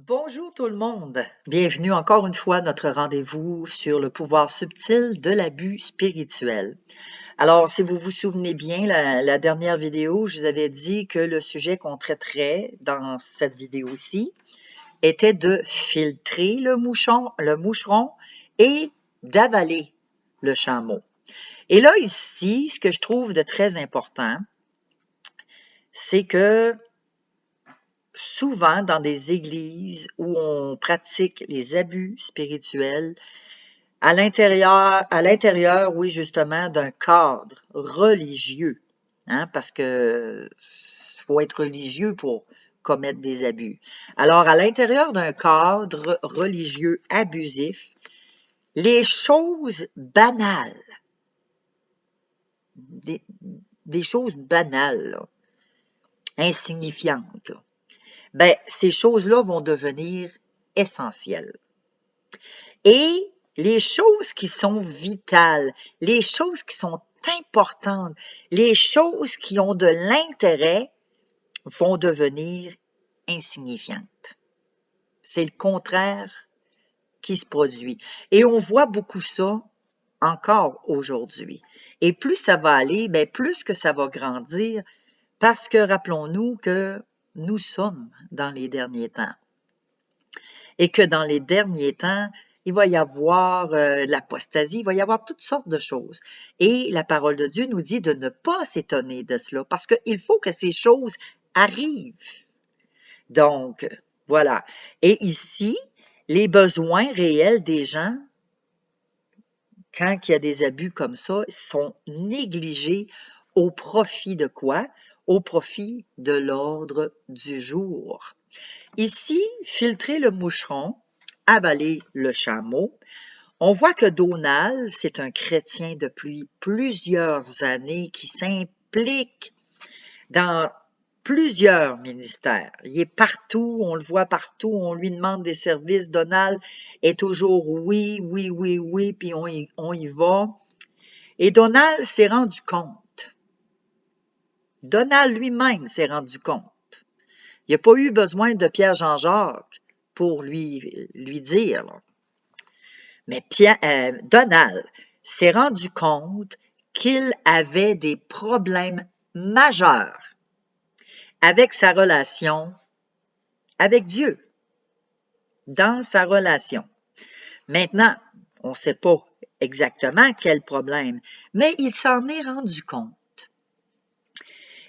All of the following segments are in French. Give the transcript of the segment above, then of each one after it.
Bonjour tout le monde, bienvenue encore une fois à notre rendez-vous sur le pouvoir subtil de l'abus spirituel. Alors, si vous vous souvenez bien, la dernière vidéo, je vous avais dit que le sujet qu'on traiterait dans cette vidéo-ci était de filtrer le moucheron et d'avaler le chameau. Et là, ici, ce que je trouve de très important, c'est que souvent dans des églises où on pratique les abus spirituels, à l'intérieur, oui, justement, d'un cadre religieux, hein, parce que faut être religieux pour commettre des abus. Alors, à l'intérieur d'un cadre religieux abusif, les choses banales, des, des choses banales, là, insignifiantes, là, ben, ces choses-là vont devenir essentielles. Et les choses qui sont vitales, les choses qui sont importantes, les choses qui ont de l'intérêt vont devenir insignifiantes. C'est le contraire qui se produit. Et on voit beaucoup ça encore aujourd'hui. Et plus ça va aller, bien plus que ça va grandir, parce que rappelons-nous que nous sommes dans les derniers temps. Et que dans les derniers temps, il va y avoir de l'apostasie, il va y avoir toutes sortes de choses. Et la parole de Dieu nous dit de ne pas s'étonner de cela, parce qu'il faut que ces choses arrivent. Donc, voilà. Et ici, les besoins réels des gens, quand il y a des abus comme ça, sont négligés au profit de quoi? Au profit de l'ordre du jour. Ici, filtrer le moucheron, avaler le chameau. On voit que Donald, c'est un chrétien depuis plusieurs années qui s'implique dans plusieurs ministères. Il est partout, on le voit partout, on lui demande des services. Donald est toujours oui, oui, oui, oui, puis on y va. Et Donald s'est rendu compte. Donald lui-même s'est rendu compte. Il n'a pas eu besoin de Pierre Jean-Jacques pour lui dire. Là. Mais Donald s'est rendu compte qu'il avait des problèmes majeurs avec sa relation avec Dieu, dans sa relation. Maintenant, on ne sait pas exactement quel problème, mais il s'en est rendu compte.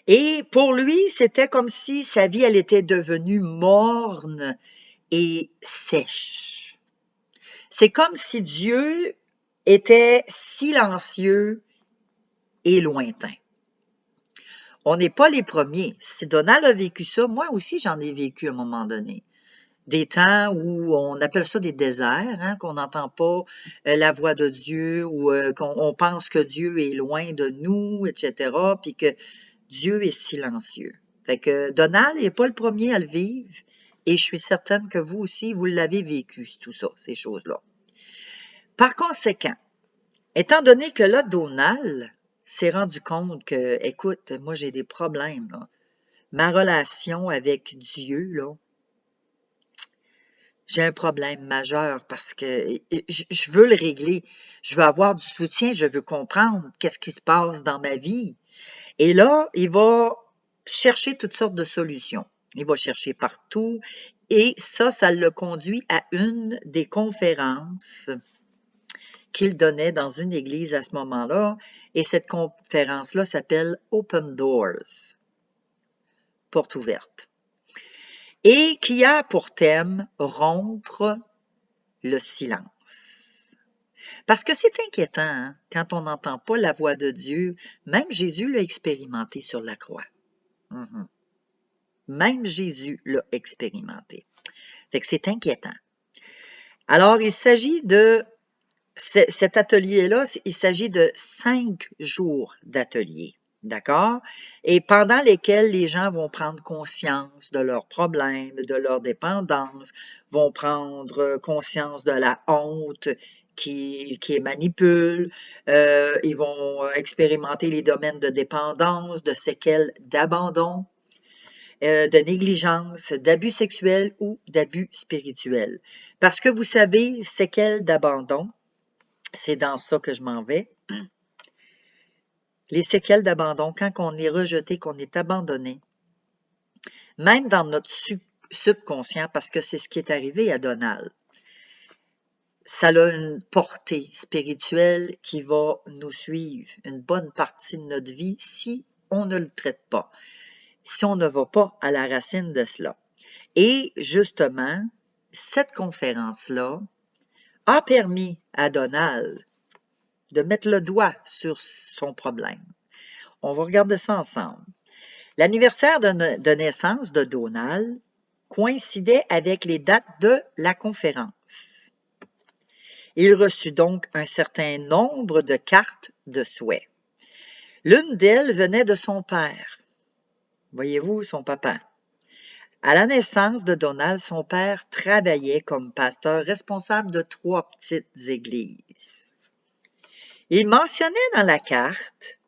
Et pour lui, c'était comme si sa vie, elle était devenue morne et sèche. C'est comme si Dieu était silencieux et lointain. On n'est pas les premiers. Si Donald a vécu ça, moi aussi j'en ai vécu à un moment donné. Des temps où on appelle ça des déserts, hein, qu'on n'entend pas la voix de Dieu ou qu'on pense que Dieu est loin de nous, etc., puis que Dieu est silencieux. Fait que Donald n'est pas le premier à le vivre et je suis certaine que vous aussi, vous l'avez vécu, tout ça, ces choses-là. Par conséquent, étant donné que là, Donald s'est rendu compte que, écoute, moi j'ai des problèmes, là. Ma relation avec Dieu, là, j'ai un problème majeur parce que je veux le régler. Je veux avoir du soutien, je veux comprendre qu'est-ce qui se passe dans ma vie. Et là, il va chercher toutes sortes de solutions. Il va chercher partout et ça le conduit à une des conférences qu'il donnait dans une église à ce moment-là. Et cette conférence-là s'appelle Open Doors, porte ouverte. Et qui a pour thème rompre le silence. Parce que c'est inquiétant hein, quand on n'entend pas la voix de Dieu. Même Jésus l'a expérimenté sur la croix. Même Jésus l'a expérimenté. Fait que c'est inquiétant. Alors, il s'agit de cet atelier-là, il s'agit de 5 jours d'atelier. D'accord? Et pendant lesquels les gens vont prendre conscience de leurs problèmes, de leur dépendance, vont prendre conscience de la honte qui les manipule, ils vont expérimenter les domaines de dépendance, de séquelles d'abandon. de négligence, d'abus sexuels ou d'abus spirituels. Parce que vous savez, séquelles d'abandon, c'est dans ça que je m'en vais. Les séquelles d'abandon, quand on est rejeté, qu'on est abandonné, même dans notre subconscient, parce que c'est ce qui est arrivé à Donald, ça a une portée spirituelle qui va nous suivre une bonne partie de notre vie si on ne le traite pas, si on ne va pas à la racine de cela. Et justement, cette conférence-là a permis à Donald de mettre le doigt sur son problème. On va regarder ça ensemble. L'anniversaire de naissance de Donald coïncidait avec les dates de la conférence. Il reçut donc un certain nombre de cartes de souhait. L'une d'elles venait de son père. Voyez-vous, son papa. À la naissance de Donald, son père travaillait comme pasteur responsable de 3 petites églises. Il mentionnait dans la carte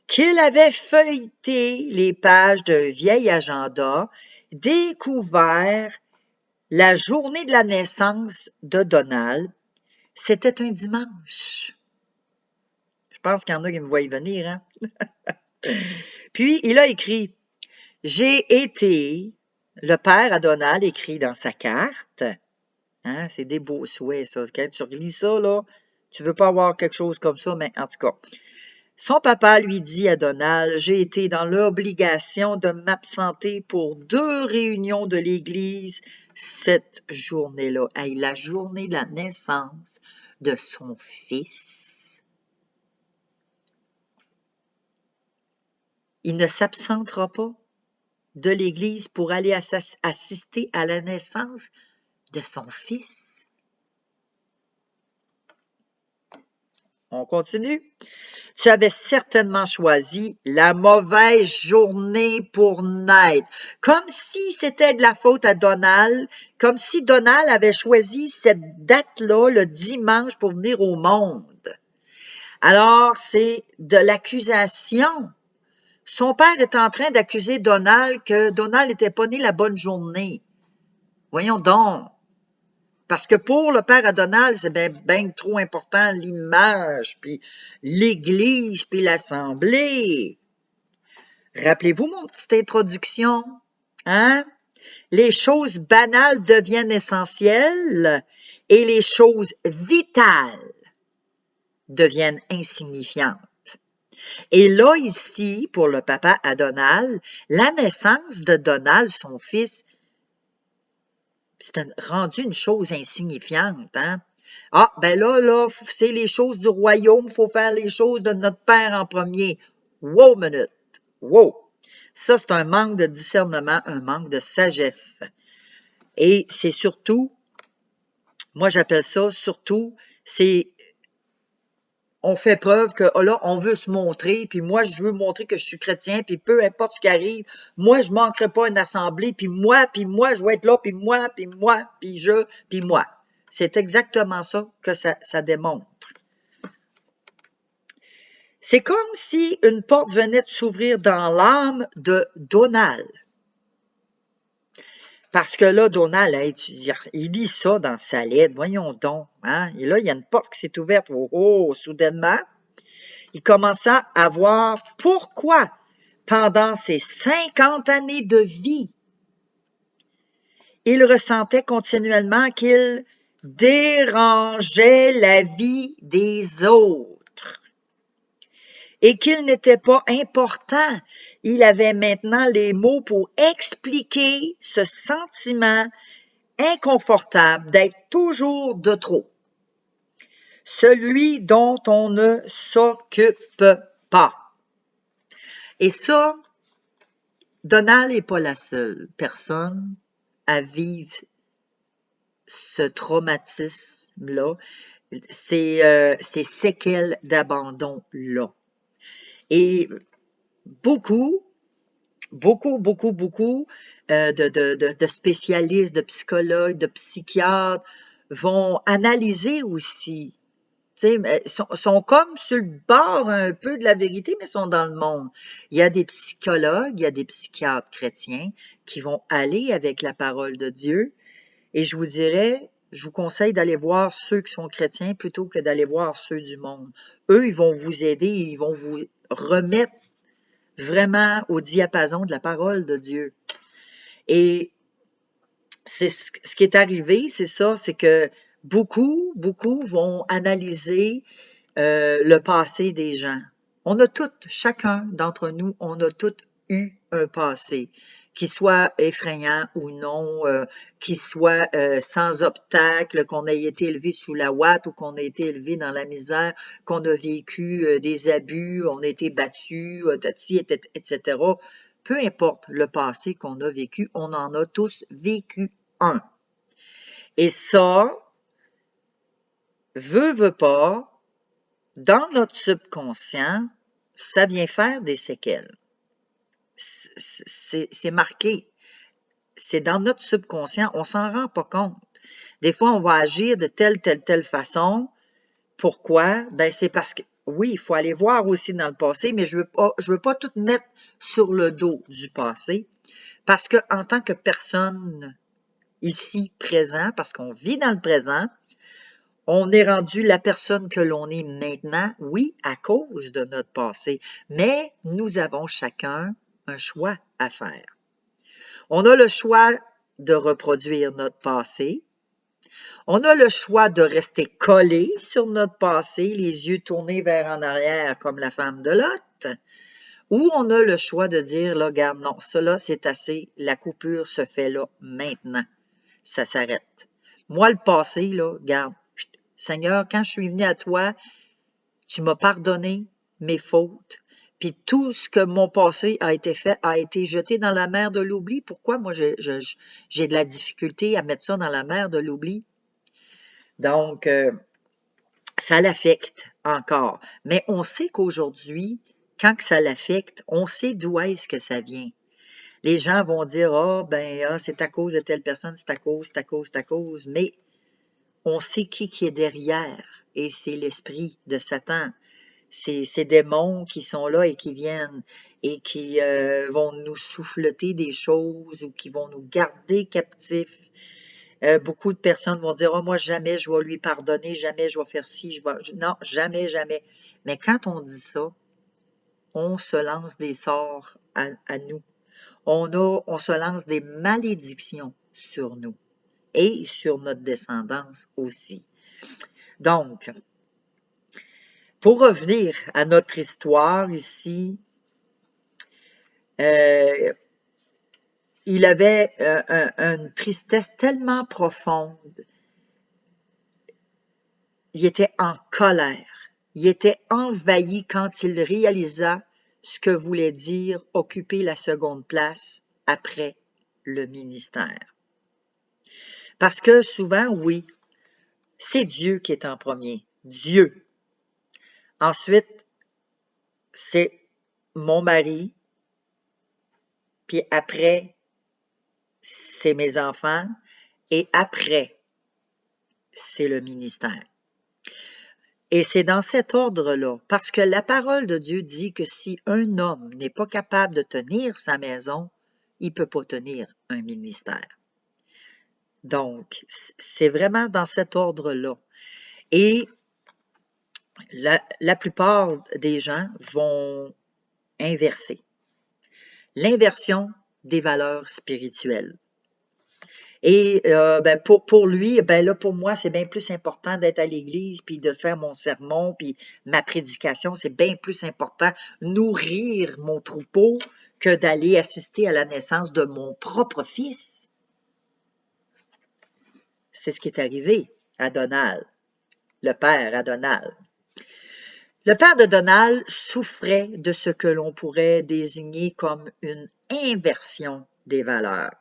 qu'il avait feuilleté les pages d'un vieil agenda, découvert la journée de la naissance de Donald. C'était un dimanche. Je pense qu'il y en a qui me voient y venir, hein? Puis, il a écrit « J'ai été », le père à Donald écrit dans sa carte, hein, c'est des beaux souhaits, ça. Quand tu relis ça, là, tu veux pas avoir quelque chose comme ça, mais en tout cas. Son papa lui dit à Donald « J'ai été dans l'obligation de m'absenter pour 2 réunions de l'église cette journée-là. » Hey, la journée de la naissance de son fils. Il ne s'absentera pas de l'église pour aller assister à la naissance de son fils. On continue. Tu avais certainement choisi la mauvaise journée pour naître. Comme si c'était de la faute à Donald, comme si Donald avait choisi cette date-là, le dimanche, pour venir au monde. Alors, c'est de l'accusation. Son père est en train d'accuser Donald que Donald n'était pas né la bonne journée. Voyons donc. Parce que pour le père à Donald, c'est bien trop important l'image, puis l'Église, puis l'Assemblée. Rappelez-vous mon petite introduction, hein? Les choses banales deviennent essentielles et les choses vitales deviennent insignifiantes. Et là, ici, pour le papa à Donald, la naissance de Donald, son fils, c'est rendu une chose insignifiante, hein? Ah, ben là, c'est les choses du royaume, il faut faire les choses de notre Père en premier. Wow, minute! Wow! Ça, c'est un manque de discernement, un manque de sagesse. Et c'est surtout, moi j'appelle ça surtout, c'est on fait preuve que oh là, on veut se montrer, puis moi, je veux montrer que je suis chrétien, puis peu importe ce qui arrive, moi, je ne manquerai pas une assemblée, puis moi, je vais être là, puis moi, puis moi. C'est exactement ça que ça démontre. C'est comme si une porte venait de s'ouvrir dans l'âme de Donald. Parce que là, Donald, il lit ça dans sa lettre, voyons donc. Hein? Et là, il y a une porte qui s'est ouverte, soudainement. Il commença à voir pourquoi, pendant ses 50 années de vie, il ressentait continuellement qu'il dérangeait la vie des autres et qu'il n'était pas important. Il avait maintenant les mots pour expliquer ce sentiment inconfortable d'être toujours de trop. Celui dont on ne s'occupe pas. Et ça, Donald n'est pas la seule personne à vivre ce traumatisme-là, ces séquelles d'abandon-là. Et beaucoup de spécialistes, de psychologues, de psychiatres vont analyser aussi Tu sais, sont comme sur le bord un peu de la vérité, mais sont dans le monde. Il y a des psychologues, il y a des psychiatres chrétiens qui vont aller avec la parole de Dieu. Et je vous dirais, je vous conseille d'aller voir ceux qui sont chrétiens plutôt que d'aller voir ceux du monde. Eux, ils vont vous aider, ils vont vous remettre vraiment au diapason de la parole de Dieu. Et c'est ce qui est arrivé, c'est ça, c'est que beaucoup vont analyser le passé des gens. On a toutes, chacun d'entre nous, on a tous eu un passé, qui soit effrayant ou non, qui soit sans obstacle, qu'on ait été élevé sous la ouate ou qu'on ait été élevé dans la misère, qu'on a vécu des abus, on a été battu, etc. Peu importe le passé qu'on a vécu, on en a tous vécu un. Et ça, veut pas, dans notre subconscient, ça vient faire des séquelles. C'est marqué. C'est dans notre subconscient, on s'en rend pas compte. Des fois, on va agir de telle façon. Pourquoi? Ben, c'est parce que, oui, il faut aller voir aussi dans le passé, mais je veux pas tout mettre sur le dos du passé. Parce que, en tant que personne ici présent, parce qu'on vit dans le présent, on est rendu la personne que l'on est maintenant, oui, à cause de notre passé, mais nous avons chacun un choix à faire. On a le choix de reproduire notre passé. On a le choix de rester collé sur notre passé, les yeux tournés vers en arrière comme la femme de Lot. Ou on a le choix de dire, là, regarde, non, ça là, c'est assez, la coupure se fait là, maintenant. Ça s'arrête. Moi, le passé, là, regarde, Seigneur, quand je suis venu à toi, tu m'as pardonné mes fautes, puis tout ce que mon passé a été fait a été jeté dans la mer de l'oubli. Pourquoi moi j'ai de la difficulté à mettre ça dans la mer de l'oubli? Donc, ça l'affecte encore. Mais on sait qu'aujourd'hui, quand que ça l'affecte, on sait d'où est-ce que ça vient. Les gens vont dire, c'est à cause de telle personne, c'est à cause, mais on sait qui est derrière, et c'est l'esprit de Satan. Ces démons qui sont là et qui viennent et qui vont nous souffleter des choses ou qui vont nous garder captifs. Beaucoup de personnes vont dire, moi, jamais je vais lui pardonner, jamais je vais faire ci, non, jamais. Mais quand on dit ça, on se lance des sorts à nous. On se lance des malédictions sur nous et sur notre descendance aussi. Donc, pour revenir à notre histoire ici, il avait une tristesse tellement profonde. Il était en colère. Il était envahi quand il réalisa ce que voulait dire occuper la seconde place après le ministère. Parce que souvent, oui, c'est Dieu qui est en premier. Dieu. Ensuite, c'est mon mari. Puis après, c'est mes enfants. Et après, c'est le ministère. Et c'est dans cet ordre-là, parce que la parole de Dieu dit que si un homme n'est pas capable de tenir sa maison, il ne peut pas tenir un ministère. Donc, c'est vraiment dans cet ordre-là. Et la plupart des gens vont inverser. L'inversion des valeurs spirituelles. Et pour lui, là, pour moi, c'est bien plus important d'être à l'église, puis de faire mon sermon, puis ma prédication, c'est bien plus important nourrir mon troupeau que d'aller assister à la naissance de mon propre fils. C'est ce qui est arrivé à Donald, le père à Donald. Le père de Donald souffrait de ce que l'on pourrait désigner comme une inversion des valeurs.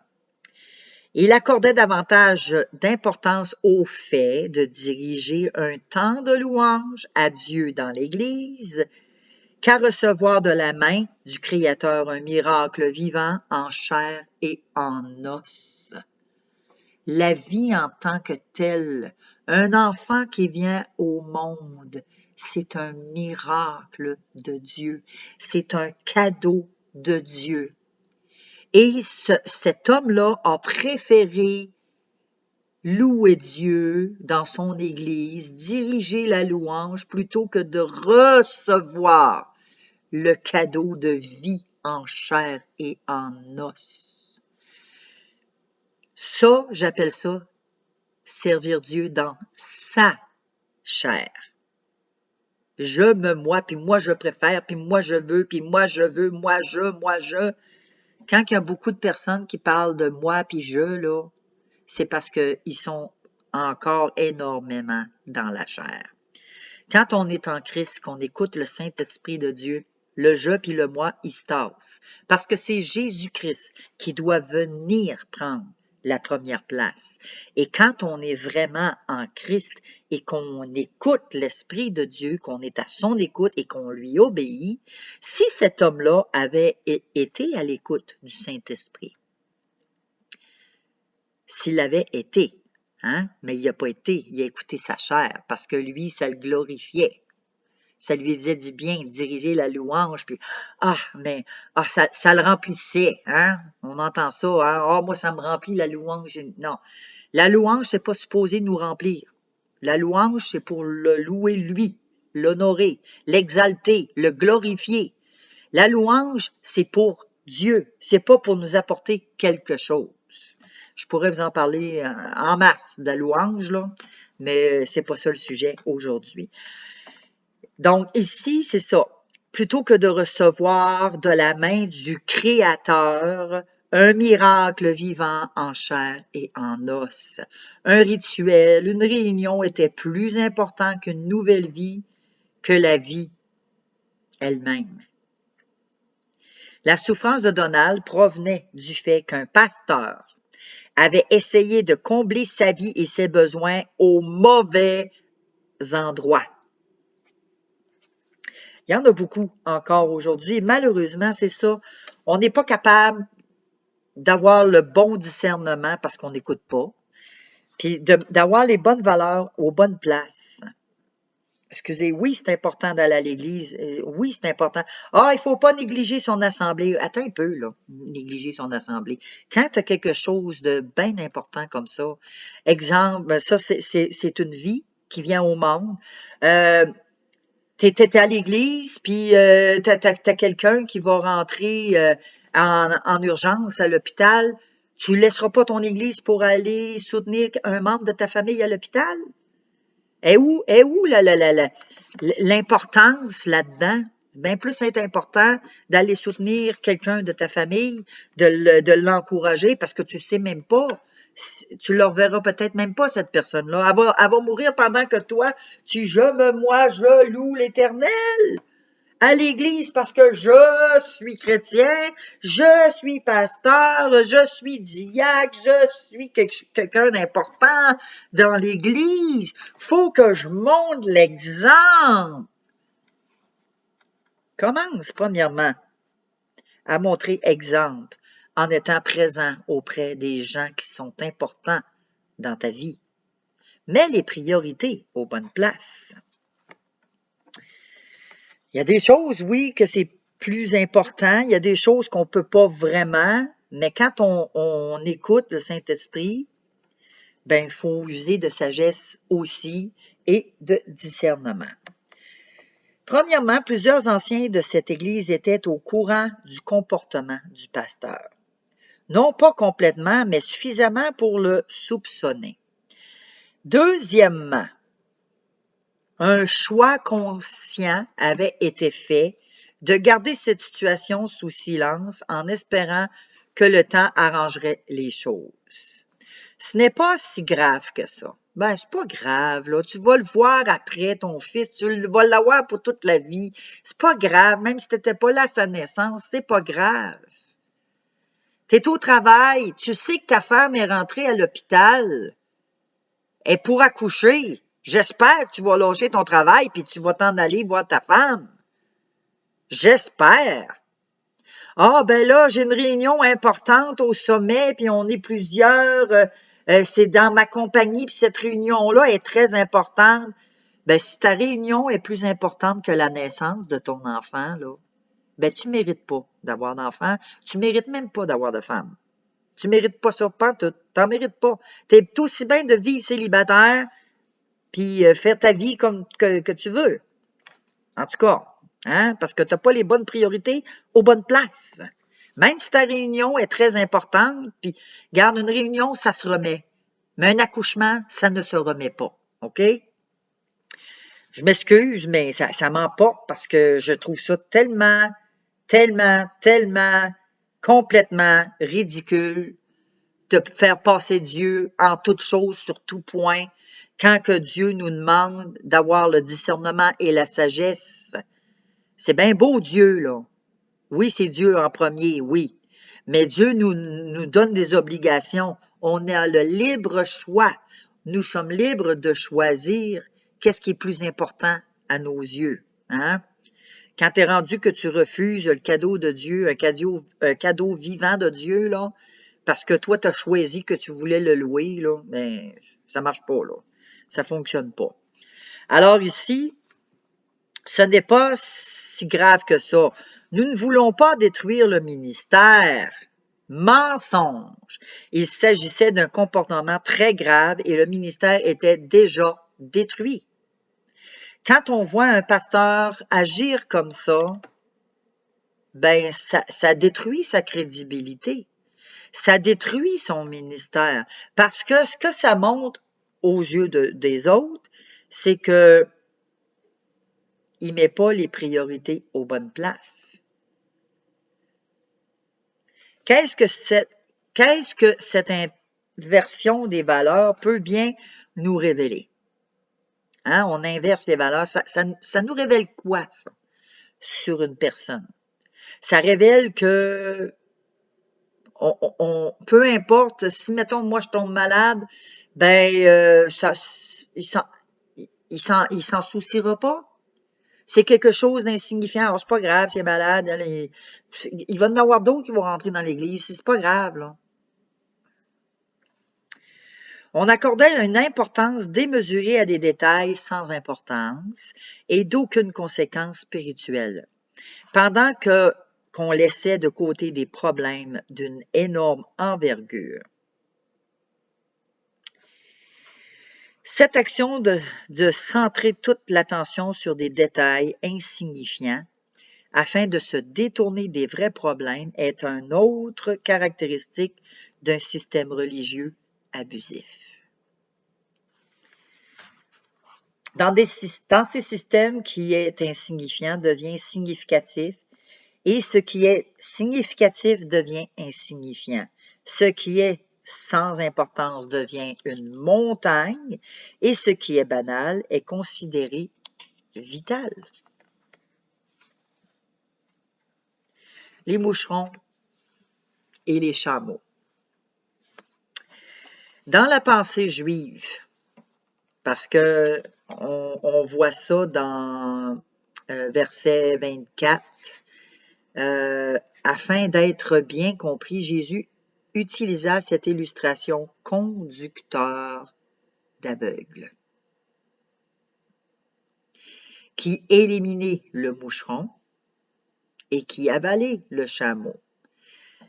Il accordait davantage d'importance au fait de diriger un temps de louange à Dieu dans l'Église qu'à recevoir de la main du Créateur un miracle vivant en chair et en os. la vie en tant que telle. Un enfant qui vient au monde, c'est un miracle de Dieu. C'est un cadeau de Dieu. Et cet homme-là a préféré louer Dieu dans son Église, diriger la louange plutôt que de recevoir le cadeau de vie en chair et en os. Ça, j'appelle ça servir Dieu dans sa chair. Moi, puis moi je préfère, puis moi je veux, puis moi je veux, moi je. Quand il y a beaucoup de personnes qui parlent de moi puis je, là, c'est parce qu'ils sont encore énormément dans la chair. Quand on est en Christ, qu'on écoute le Saint-Esprit de Dieu, le je puis le moi, il se tasse. Parce que c'est Jésus-Christ qui doit venir prendre la première place. Et quand on est vraiment en Christ et qu'on écoute l'Esprit de Dieu, qu'on est à son écoute et qu'on lui obéit, si cet homme-là avait été à l'écoute du Saint-Esprit, s'il avait été, hein, mais il n'a pas été, il a écouté sa chair parce que lui, ça le glorifiait. Ça lui faisait du bien de diriger la louange, puis ça le remplissait, hein? On entend ça, hein? Moi, ça me remplit la louange. Non. La louange, c'est pas supposé nous remplir. La louange, c'est pour le louer lui, l'honorer, l'exalter, le glorifier. La louange, c'est pour Dieu. C'est pas pour nous apporter quelque chose. Je pourrais vous en parler en masse de la louange, là, mais c'est pas ça le sujet aujourd'hui. Donc, ici, c'est ça. Plutôt que de recevoir de la main du Créateur un miracle vivant en chair et en os, un rituel, une réunion était plus important qu'une nouvelle vie, que la vie elle-même. La souffrance de Donald provenait du fait qu'un pasteur avait essayé de combler sa vie et ses besoins au mauvais endroit. Il y en a beaucoup encore aujourd'hui. Et malheureusement, c'est ça. On n'est pas capable d'avoir le bon discernement parce qu'on n'écoute pas, puis d'avoir les bonnes valeurs aux bonnes places. Excusez, oui, c'est important d'aller à l'église. Oui, c'est important. Il faut pas négliger son assemblée. Attends un peu, là, négliger son assemblée. Quand tu as quelque chose de bien important comme ça, exemple, ça, c'est une vie qui vient au monde. T'es à l'église, puis t'as quelqu'un qui va rentrer en urgence à l'hôpital. Tu laisseras pas ton église pour aller soutenir un membre de ta famille à l'hôpital? Est où l'importance là-dedans? Bien plus c'est important d'aller soutenir quelqu'un de ta famille, de l'encourager, parce que tu sais même pas, tu leur verras peut-être même pas cette personne-là. Elle va mourir pendant que toi, je loue l'Éternel à l'église parce que je suis chrétien, je suis pasteur, je suis diacre, je suis quelqu'un d'important dans l'église. Faut que je montre l'exemple. Commence premièrement à montrer exemple en étant présent auprès des gens qui sont importants dans ta vie. Mets les priorités aux bonnes places. Il y a des choses, oui, que c'est plus important. Il y a des choses qu'on ne peut pas vraiment, mais quand on écoute le Saint-Esprit, ben, il faut user de sagesse aussi et de discernement. Premièrement, plusieurs anciens de cette Église étaient au courant du comportement du pasteur. Non pas complètement, mais suffisamment pour le soupçonner. Deuxièmement, un choix conscient avait été fait de garder cette situation sous silence en espérant que le temps arrangerait les choses. Ce n'est pas si grave que ça. Ben, c'est pas grave, là. Tu vas le voir après, ton fils, tu vas l'avoir pour toute la vie. C'est pas grave, même si t'étais pas là à sa naissance, c'est pas grave. T'es au travail, tu sais que ta femme est rentrée à l'hôpital. Elle est pour accoucher. J'espère que tu vas lâcher ton travail puis tu vas t'en aller voir ta femme. J'espère. Ben là, j'ai une réunion importante au sommet puis on est plusieurs C'est dans ma compagnie, puis cette réunion-là est très importante. Ben, si ta réunion est plus importante que la naissance de ton enfant, là, ben, tu mérites pas d'avoir d'enfant. Tu mérites même pas d'avoir de femme. Tu mérites pas ça, pas tout. T'en mérites pas. T'es aussi bien de vivre célibataire, puis faire ta vie comme que tu veux. En tout cas, hein, parce que t'as pas les bonnes priorités aux bonnes places. Même si ta réunion est très importante, puis garde une réunion, ça se remet. Mais un accouchement, ça ne se remet pas. OK? Je m'excuse, mais ça m'emporte parce que je trouve ça tellement complètement ridicule de faire passer Dieu en toute chose, sur tout point, quand que Dieu nous demande d'avoir le discernement et la sagesse. C'est bien beau, Dieu, là. Oui, c'est Dieu en premier, oui. Mais Dieu nous donne des obligations. On a le libre choix. Nous sommes libres de choisir qu'est-ce qui est plus important à nos yeux. Hein? Quand tu es rendu que tu refuses le cadeau de Dieu, un cadeau vivant de Dieu, là, parce que toi, tu as choisi que tu voulais le louer, là, ben, ça marche pas, là. Ça fonctionne pas. Alors ici, ce n'est pas si grave que ça. Nous ne voulons pas détruire le ministère. Mensonge. Il s'agissait d'un comportement très grave et le ministère était déjà détruit. Quand on voit un pasteur agir comme ça, ben ça détruit sa crédibilité. Ça détruit son ministère. Parce que ce que ça montre aux yeux des autres, c'est que il met pas les priorités aux bonnes places. Qu'est-ce que cette inversion des valeurs peut bien nous révéler? Hein, on inverse les valeurs. Ça nous révèle quoi, ça, sur une personne? Ça révèle que peu importe, si, mettons, moi, je tombe malade, ben, il s'en souciera pas. C'est quelque chose d'insignifiant. Alors, c'est pas grave, s'il est malade. Il va y en avoir d'autres qui vont rentrer dans l'église. C'est pas grave, là. On accordait une importance démesurée à des détails sans importance et d'aucune conséquence spirituelle, pendant qu'on laissait de côté des problèmes d'une énorme envergure. Cette action de centrer toute l'attention sur des détails insignifiants afin de se détourner des vrais problèmes est une autre caractéristique d'un système religieux abusif. Dans ces systèmes, qui est insignifiant devient significatif et ce qui est significatif devient insignifiant. Ce qui est sans importance devient une montagne et ce qui est banal est considéré vital. Les moucherons et les chameaux. Dans la pensée juive, parce que on voit ça dans verset 24, afin d'être bien compris, Jésus utilisa cette illustration conducteur d'aveugles qui éliminait le moucheron et qui avalait le chameau.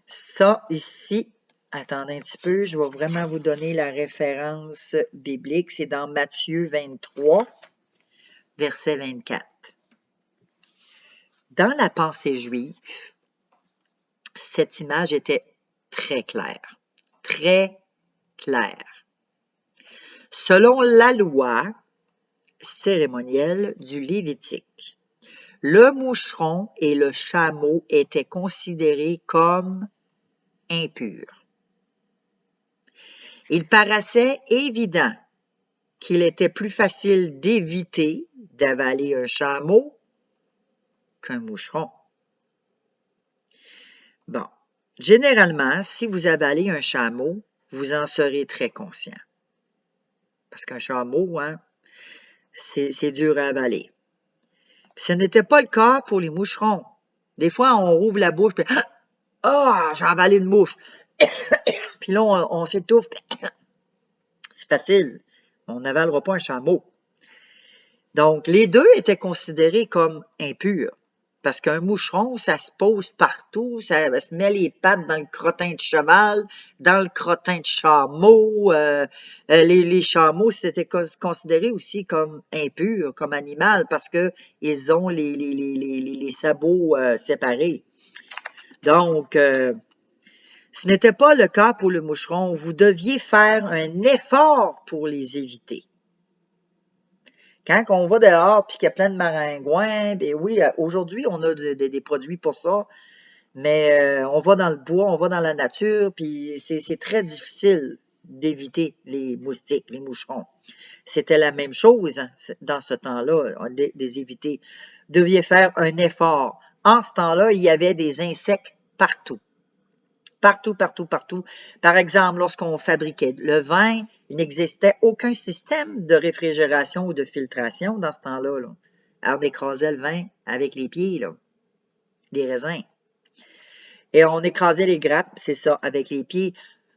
Ça, ici, attendez un petit peu, je vais vraiment vous donner la référence biblique. C'est dans Matthieu 23, verset 24. Dans la pensée juive, cette image était très claire. Très claire. Selon la loi cérémonielle du Lévitique, le moucheron et le chameau étaient considérés comme impurs. Il paraissait évident qu'il était plus facile d'éviter d'avaler un chameau qu'un moucheron. Bon, généralement, si vous avalez un chameau, vous en serez très conscient. Parce qu'un chameau, hein, c'est dur à avaler. Ce n'était pas le cas pour les moucherons. Des fois, on rouvre la bouche, puis « Ah, j'ai avalé une mouche! » Puis là, on s'étouffe. C'est facile. On n'avalera pas un chameau. Donc, les deux étaient considérés comme impurs. Parce qu'un moucheron, ça se pose partout, ça se met les pattes dans le crottin de cheval, dans le crottin de chameau. Les chameaux, c'était considéré aussi comme impurs, comme animal, parce que ils ont les sabots séparés. Donc, ce n'était pas le cas pour le moucheron. Vous deviez faire un effort pour les éviter. Quand on va dehors puis qu'il y a plein de maringouins, bien oui, aujourd'hui, on a des produits pour ça, mais on va dans le bois, on va dans la nature, puis c'est très difficile d'éviter les moustiques, les moucherons. C'était la même chose dans ce temps-là, des éviter. Vous deviez faire un effort. En ce temps-là, il y avait des insectes partout. Partout, partout, partout. Par exemple, lorsqu'on fabriquait le vin, il n'existait aucun système de réfrigération ou de filtration dans ce temps-là. Là. Alors, on écrasait le vin avec les pieds, là, les raisins. Et on écrasait les grappes, c'est ça, avec les pieds.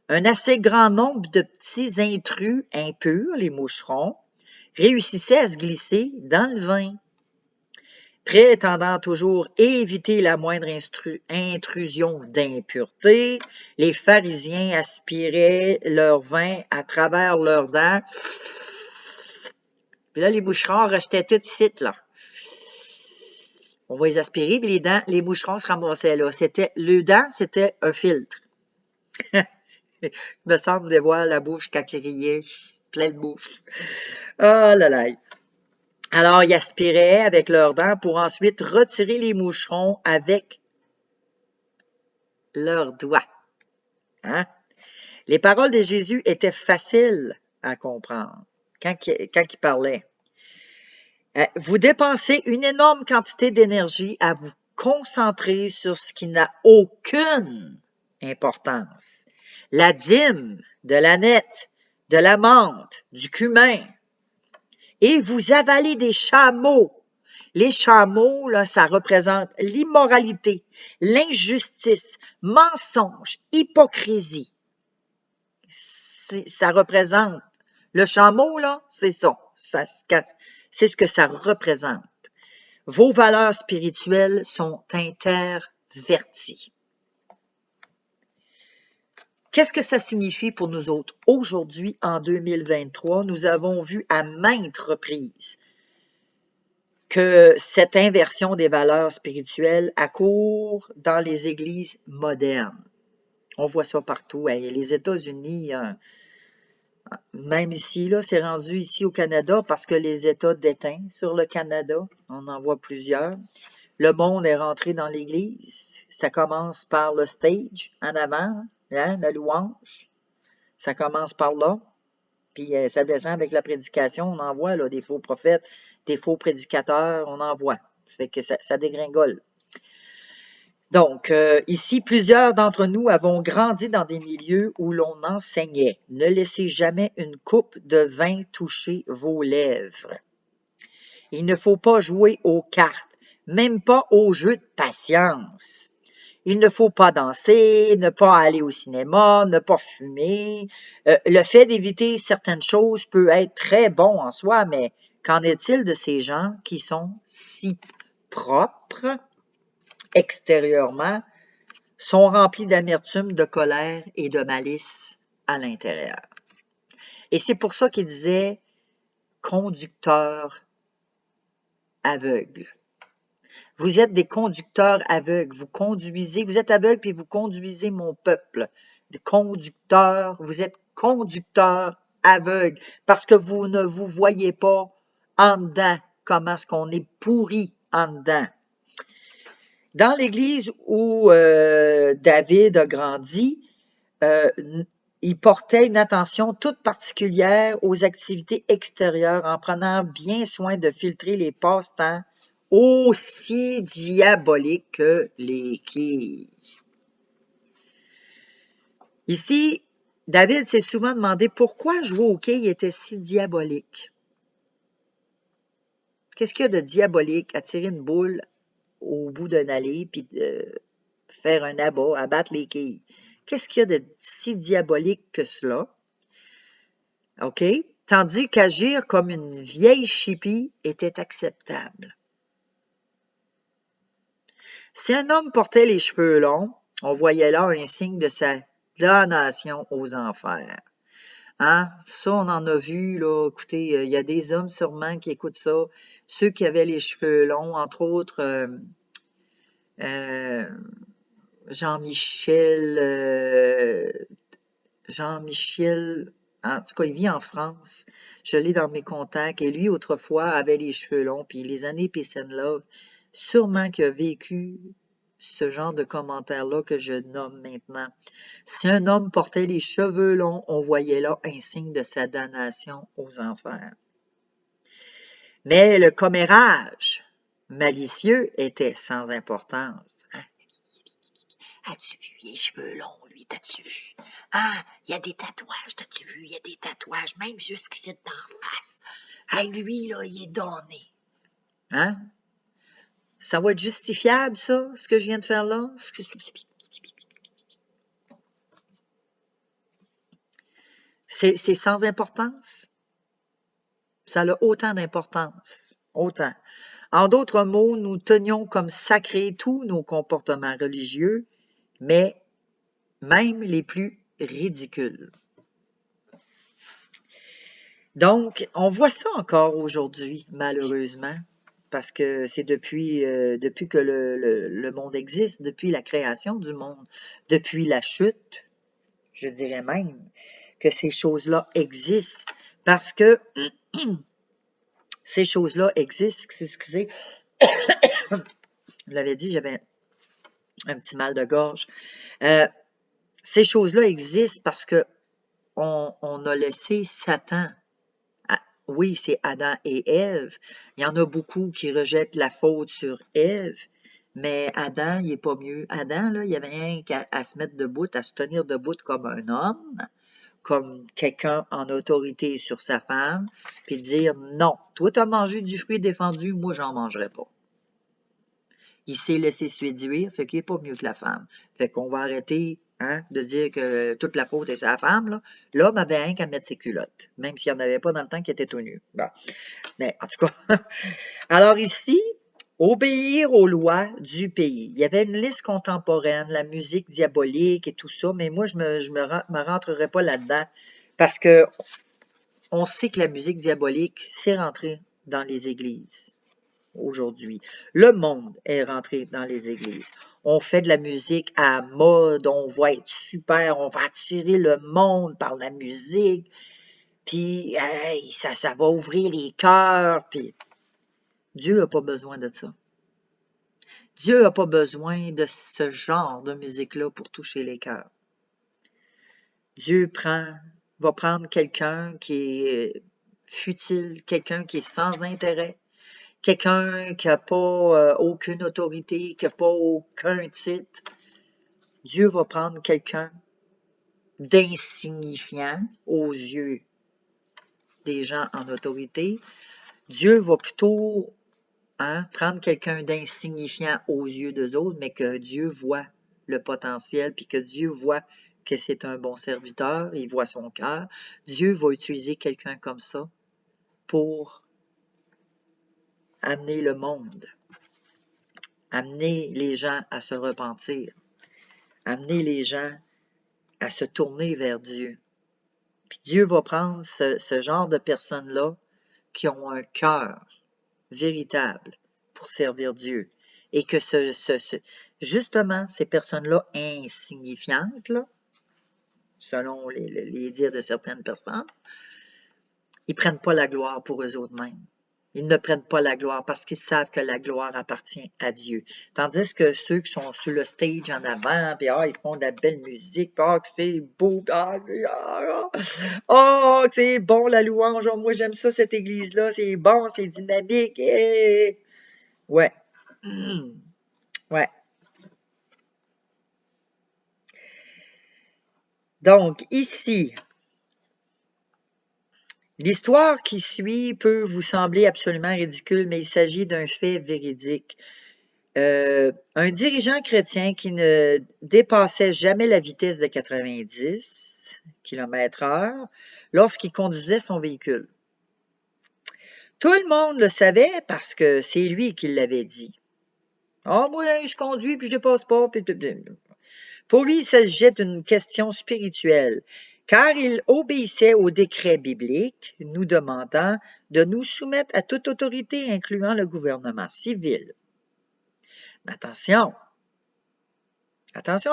Un assez grand nombre de petits intrus impurs, les moucherons, réussissaient à se glisser dans le vin. Prétendant toujours éviter la moindre intrusion d'impureté, les pharisiens aspiraient leur vin à travers leurs dents. Puis là, les moucherons restaient tout ici, là. On va les aspirer, puis les moucherons se ramassaient là. Le dent, c'était un filtre. Il me semble de voir la bouche quand il riait, plein de bouche. Oh là là. Alors, ils aspiraient avec leurs dents pour ensuite retirer les moucherons avec leurs doigts. Hein? Les paroles de Jésus étaient faciles à comprendre quand il parlait. Vous dépensez une énorme quantité d'énergie à vous concentrer sur ce qui n'a aucune importance. La dîme, de la nette, de la menthe, du cumin. Et vous avalez des chameaux. Les chameaux, là, ça représente l'immoralité, l'injustice, mensonge, hypocrisie. Ça représente. Le chameau, là, c'est ça. C'est ce que ça représente. Vos valeurs spirituelles sont interverties. Qu'est-ce que ça signifie pour nous autres? Aujourd'hui, en 2023, nous avons vu à maintes reprises que cette inversion des valeurs spirituelles accourt dans les églises modernes. On voit ça partout. Les États-Unis, même ici, là, c'est rendu ici au Canada parce que les États détiennent sur le Canada. On en voit plusieurs. Le monde est rentré dans l'Église. Ça commence par le stage en avant, hein, la louange. Ça commence par là. Puis ça descend avec la prédication. On en voit là, des faux prophètes, des faux prédicateurs. On en voit. Fait que ça dégringole. Donc, ici, plusieurs d'entre nous avons grandi dans des milieux où l'on enseignait « Ne laissez jamais une coupe de vin toucher vos lèvres ». Il ne faut pas jouer aux cartes, même pas aux jeux de patience. Il ne faut pas danser, ne pas aller au cinéma, ne pas fumer. Le fait d'éviter certaines choses peut être très bon en soi, mais qu'en est-il de ces gens qui sont si propres extérieurement, sont remplis d'amertume, de colère et de malice à l'intérieur? Et c'est pour ça qu'il disait « conducteur aveugle ». Vous êtes des conducteurs aveugles. Vous êtes aveugles puis vous conduisez mon peuple. Des conducteurs, vous êtes conducteurs aveugles parce que vous ne vous voyez pas en dedans comment est-ce qu'on est pourri en dedans. Dans l'église où David a grandi, il portait une attention toute particulière aux activités extérieures en prenant bien soin de filtrer les passe-temps aussi diaboliques que les quilles. Ici, David s'est souvent demandé pourquoi jouer aux quilles était si diabolique. Qu'est-ce qu'il y a de diabolique à tirer une boule au bout d'un allée puis faire un abat, abattre les quilles? Qu'est-ce qu'il y a de si diabolique que cela? OK? Tandis qu'agir comme une vieille chipie était acceptable. Si un homme portait les cheveux longs, on voyait là un signe de sa damnation aux enfers. Hein? Ça, on en a vu, là. Écoutez, il y a des hommes sûrement qui écoutent ça. Ceux qui avaient les cheveux longs, entre autres, euh, Jean-Michel, en tout cas, il vit en France. Je l'ai dans mes contacts. Et lui, autrefois, avait les cheveux longs. Puis les années Peace and Love, sûrement qu'il a vécu ce genre de commentaires-là que je nomme maintenant. Si un homme portait les cheveux longs, on voyait là un signe de sa damnation aux enfers. Mais le commérage malicieux était sans importance. Hein? As-tu vu, les cheveux longs, lui, t'as-tu vu? Ah, il y a des tatouages, t'as-tu vu? Il y a des tatouages, même jusqu'ici d'en face. Ah, lui, là, il est donné. Hein? Ça va être justifiable, ça, ce que je viens de faire là? C'est sans importance? Ça a autant d'importance. Autant. En d'autres mots, nous tenions comme sacrés tous nos comportements religieux, mais même les plus ridicules. Donc, on voit ça encore aujourd'hui, malheureusement, parce que c'est depuis que le monde existe, depuis la création du monde, depuis la chute, je dirais même, que ces choses-là existent, parce que ces choses-là existent, excusez, je l'avais dit, j'avais un petit mal de gorge. Ces choses-là existent parce que on a laissé Satan. Oui, c'est Adam et Ève. Il y en a beaucoup qui rejettent la faute sur Ève, mais Adam, il n'est pas mieux. Adam, là, il n'y avait rien qu'à se mettre debout, à se tenir debout comme un homme, comme quelqu'un en autorité sur sa femme, puis dire non, toi, tu as mangé du fruit défendu, moi, j'en mangerai pas. Il s'est laissé séduire, fait qu'il n'est pas mieux que la femme. Fait qu'on va arrêter de dire que toute la faute est sur la femme. Là. L'homme avait rien qu'à mettre ses culottes, même s'il n'y en avait pas dans le temps qu'il était tout nu. Bon. Mais en tout cas, alors ici, obéir aux lois du pays. Il y avait une liste contemporaine, la musique diabolique et tout ça, mais moi, je me rentrerai pas là-dedans parce que on sait que la musique diabolique, c'est rentré dans les églises aujourd'hui. Le monde est rentré dans les églises. On fait de la musique à mode, on va être super, on va attirer le monde par la musique, puis hey, ça va ouvrir les cœurs, puis Dieu n'a pas besoin de ça. Dieu n'a pas besoin de ce genre de musique-là pour toucher les cœurs. Dieu va prendre quelqu'un qui est futile, quelqu'un qui est sans intérêt, quelqu'un qui n'a pas aucune autorité, qui n'a pas aucun titre. Dieu va prendre quelqu'un d'insignifiant aux yeux des gens en autorité. Dieu va plutôt prendre quelqu'un d'insignifiant aux yeux d'eux autres, mais que Dieu voit le potentiel, puis que Dieu voit que c'est un bon serviteur, il voit son cœur. Dieu va utiliser quelqu'un comme ça pour amener le monde, amener les gens à se repentir, amener les gens à se tourner vers Dieu. Puis Dieu va prendre ce genre de personnes-là qui ont un cœur véritable pour servir Dieu. Et que justement, ces personnes-là insignifiantes, là, selon les dires de certaines personnes, ils ne prennent pas la gloire pour eux autres mêmes. Ils ne prennent pas la gloire parce qu'ils savent que la gloire appartient à Dieu. Tandis que ceux qui sont sur le stage en avant, puis ils font de la belle musique, puis que c'est beau, que c'est bon la louange, moi j'aime ça cette église-là, c'est bon, c'est dynamique. Ouais. Ouais. Donc, ici, l'histoire qui suit peut vous sembler absolument ridicule, mais il s'agit d'un fait véridique. Un dirigeant chrétien qui ne dépassait jamais la vitesse de 90 km/h lorsqu'il conduisait son véhicule. Tout le monde le savait parce que c'est lui qui l'avait dit. « Ah, moi, je conduis puis je dépasse pas. » Pour lui, il s'agissait d'une question spirituelle, car il obéissait aux décrets bibliques, nous demandant de nous soumettre à toute autorité, incluant le gouvernement civil. Mais attention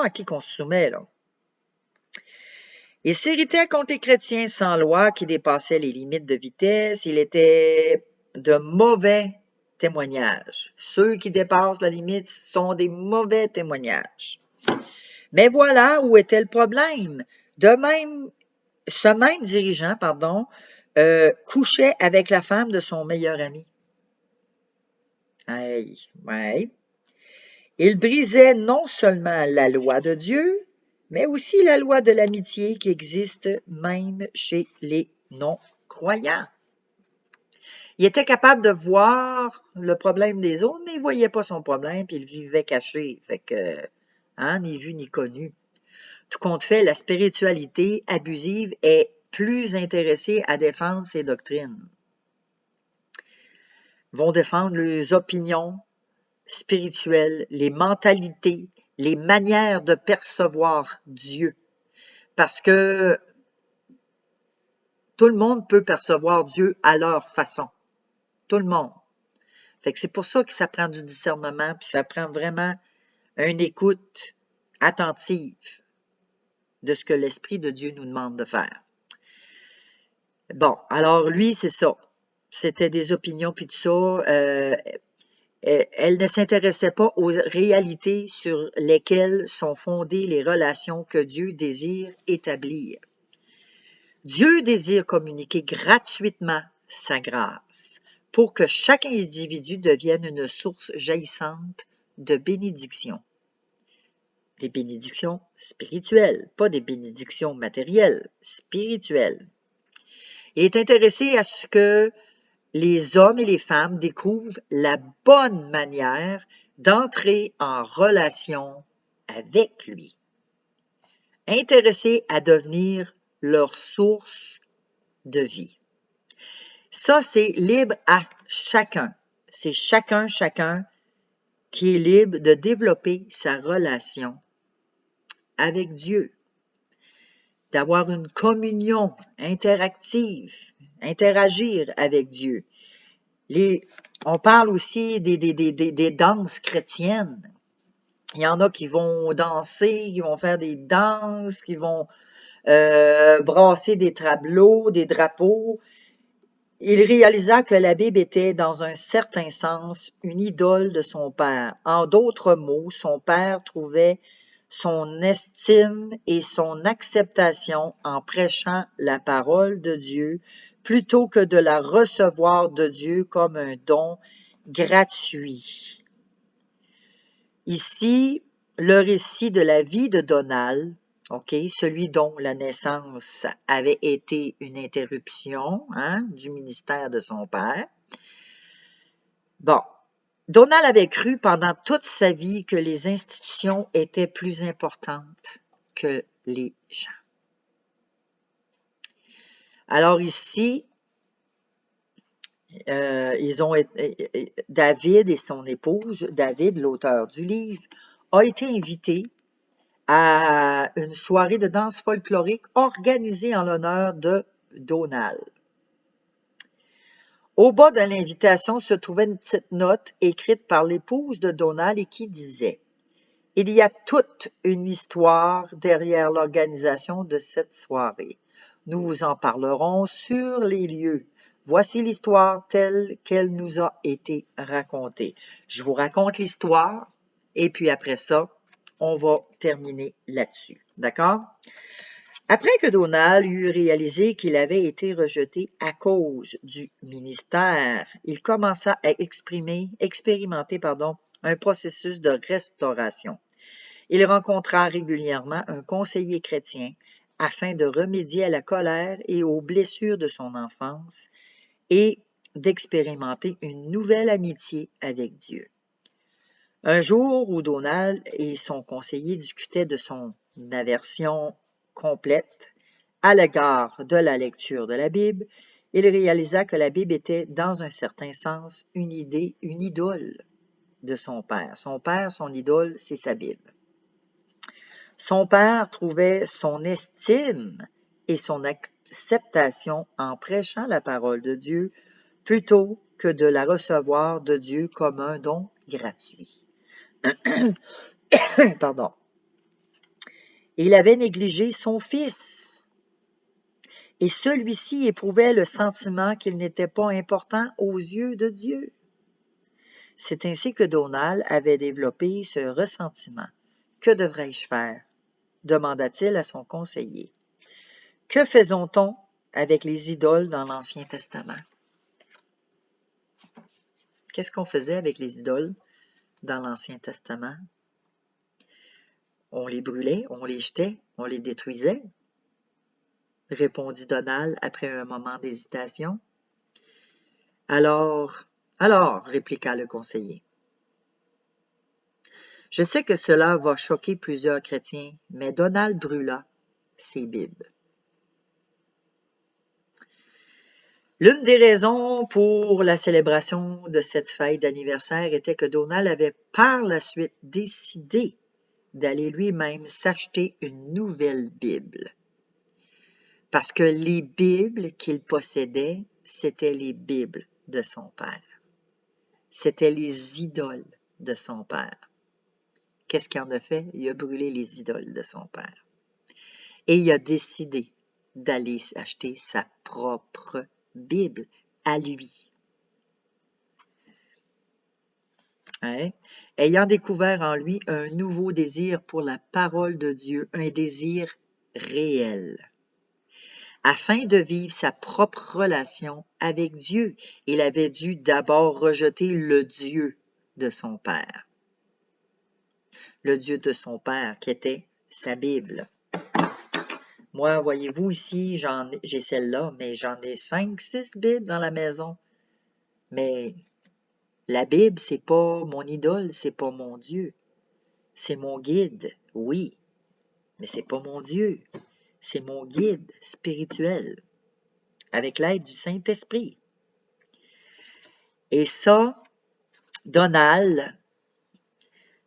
à qui qu'on se soumet, là. Il s'irritait contre les chrétiens sans loi qui dépassaient les limites de vitesse. Il était de mauvais témoignages. Ceux qui dépassent la limite sont des mauvais témoignages. Mais voilà où était le problème. Ce même dirigeant, couchait avec la femme de son meilleur ami. Ouais. Il brisait non seulement la loi de Dieu, mais aussi la loi de l'amitié qui existe même chez les non-croyants. Il était capable de voir le problème des autres, mais il ne voyait pas son problème, puis il vivait caché. Fait que, ni vu ni connu. Tout compte fait, la spiritualité abusive est plus intéressée à défendre ses doctrines. Vont défendre les opinions spirituelles, les mentalités, les manières de percevoir Dieu. Parce que tout le monde peut percevoir Dieu à leur façon. Tout le monde. Fait que c'est pour ça que ça prend du discernement, puis ça prend vraiment une écoute attentive de ce que l'Esprit de Dieu nous demande de faire. Bon, alors lui, c'est ça. C'était des opinions, puis tout ça. Elle ne s'intéressait pas aux réalités sur lesquelles sont fondées les relations que Dieu désire établir. Dieu désire communiquer gratuitement sa grâce pour que chaque individu devienne une source jaillissante de bénédictions. Des bénédictions spirituelles, pas des bénédictions matérielles, spirituelles. Il est intéressé à ce que les hommes et les femmes découvrent la bonne manière d'entrer en relation avec lui. Intéressé à devenir leur source de vie. Ça, c'est libre à chacun. C'est chacun qui est libre de développer sa relation avec Dieu, d'avoir une communion interactive, interagir avec Dieu. On parle aussi des danses chrétiennes. Il y en a qui vont danser, qui vont faire des danses, qui vont brasser des tableaux, des drapeaux. Il réalisa que la Bible était, dans un certain sens, une idole de son père. En d'autres mots, son père trouvait son estime et son acceptation en prêchant la parole de Dieu plutôt que de la recevoir de Dieu comme un don gratuit. Ici, le récit de la vie de Donald, celui dont la naissance avait été une interruption du ministère de son père. Bon, Donald avait cru pendant toute sa vie que les institutions étaient plus importantes que les gens. Alors ici, David et son épouse, David, l'auteur du livre, a été invité à une soirée de danse folklorique organisée en l'honneur de Donald. Au bas de l'invitation se trouvait une petite note écrite par l'épouse de Donald et qui disait « Il y a toute une histoire derrière l'organisation de cette soirée. Nous vous en parlerons sur les lieux. Voici l'histoire telle qu'elle nous a été racontée. » Je vous raconte l'histoire et puis après ça, on va terminer là-dessus. D'accord? Après que Donald eut réalisé qu'il avait été rejeté à cause du ministère, il commença à expérimenter un processus de restauration. Il rencontra régulièrement un conseiller chrétien afin de remédier à la colère et aux blessures de son enfance et d'expérimenter une nouvelle amitié avec Dieu. Un jour où Donald et son conseiller discutaient de son aversion complète à l'égard de la lecture de la Bible, il réalisa que la Bible était, dans un certain sens, une idole de son père. Son père, son idole, c'est sa Bible. Son père trouvait son estime et son acceptation en prêchant la parole de Dieu plutôt que de la recevoir de Dieu comme un don gratuit. Pardon. Il avait négligé son fils et celui-ci éprouvait le sentiment qu'il n'était pas important aux yeux de Dieu. C'est ainsi que Donald avait développé ce ressentiment. « Que devrais-je faire? » demanda-t-il à son conseiller. « Que faisons-on avec les idoles dans l'Ancien Testament? » Qu'est-ce qu'on faisait avec les idoles dans l'Ancien Testament? On les brûlait, on les jetait, on les détruisait, répondit Donald après un moment d'hésitation. Alors, répliqua le conseiller. Je sais que cela va choquer plusieurs chrétiens, mais Donald brûla ses Bibles. L'une des raisons pour la célébration de cette fête d'anniversaire était que Donald avait par la suite décidé d'aller lui-même s'acheter une nouvelle Bible. Parce que les Bibles qu'il possédait, c'étaient les Bibles de son père. C'étaient les idoles de son père. Qu'est-ce qu'il en a fait? Il a brûlé les idoles de son père. Et il a décidé d'aller acheter sa propre Bible à lui. Hein? Ayant découvert en lui un nouveau désir pour la parole de Dieu, un désir réel. Afin de vivre sa propre relation avec Dieu, il avait dû d'abord rejeter le Dieu de son père. Le Dieu de son père qui était sa Bible. Moi, voyez-vous ici, j'ai celle-là, mais j'en ai 5, 6 Bibles dans la maison. Mais la Bible, c'est pas mon idole, c'est pas mon Dieu. C'est mon guide, oui, mais c'est pas mon Dieu. C'est mon guide spirituel, avec l'aide du Saint-Esprit. Et ça, Donald,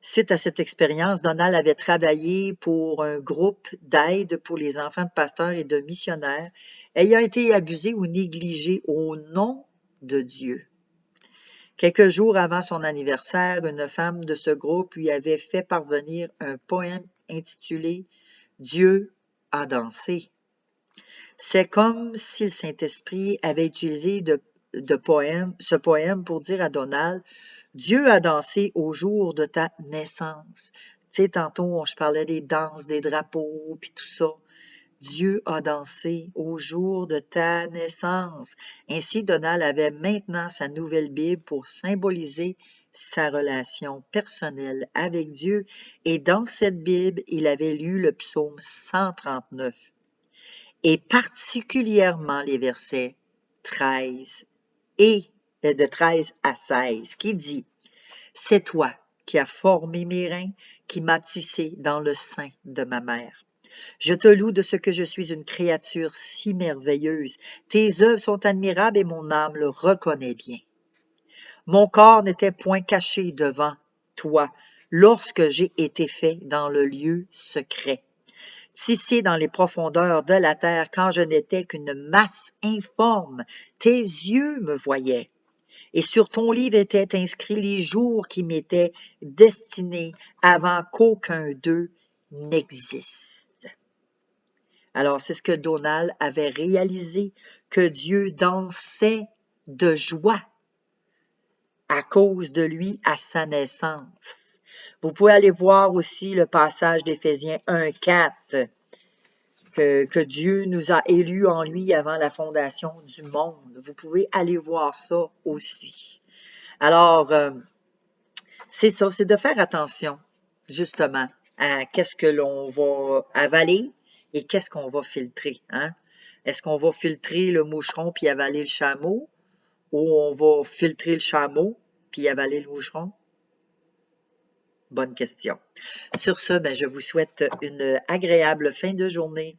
suite à cette expérience, Donald avait travaillé pour un groupe d'aide pour les enfants de pasteurs et de missionnaires ayant été abusés ou négligés au nom de Dieu. Quelques jours avant son anniversaire, une femme de ce groupe lui avait fait parvenir un poème intitulé « Dieu a dansé ». C'est comme si le Saint-Esprit avait utilisé ce poème pour dire à Donald « Dieu a dansé au jour de ta naissance ». Tu sais, tantôt, je parlais des danses, des drapeaux, puis tout ça. Dieu a dansé au jour de ta naissance. Ainsi, Donald avait maintenant sa nouvelle Bible pour symboliser sa relation personnelle avec Dieu. Et dans cette Bible, il avait lu le psaume 139. Et particulièrement les versets 13 et de 13 à 16, qui dit « C'est toi qui as formé mes reins, qui m'as tissé dans le sein de ma mère. Je te loue de ce que je suis une créature si merveilleuse. Tes œuvres sont admirables et mon âme le reconnaît bien. Mon corps n'était point caché devant toi lorsque j'ai été fait dans le lieu secret. Tissé dans les profondeurs de la terre quand je n'étais qu'une masse informe, tes yeux me voyaient. Et sur ton livre étaient inscrits les jours qui m'étaient destinés avant qu'aucun d'eux n'existe. » Alors, c'est ce que Donald avait réalisé, que Dieu dansait de joie à cause de lui à sa naissance. Vous pouvez aller voir aussi le passage d'Éphésiens 1:4, que Dieu nous a élus en lui avant la fondation du monde. Vous pouvez aller voir ça aussi. Alors, c'est ça, c'est de faire attention, justement, à qu'est-ce que l'on va avaler et qu'est-ce qu'on va filtrer. Hein? Est-ce qu'on va filtrer le moucheron puis avaler le chameau ou on va filtrer le chameau puis avaler le moucheron? Bonne question. Sur ce, je vous souhaite une agréable fin de journée.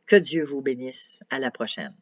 Que Dieu vous bénisse. À la prochaine.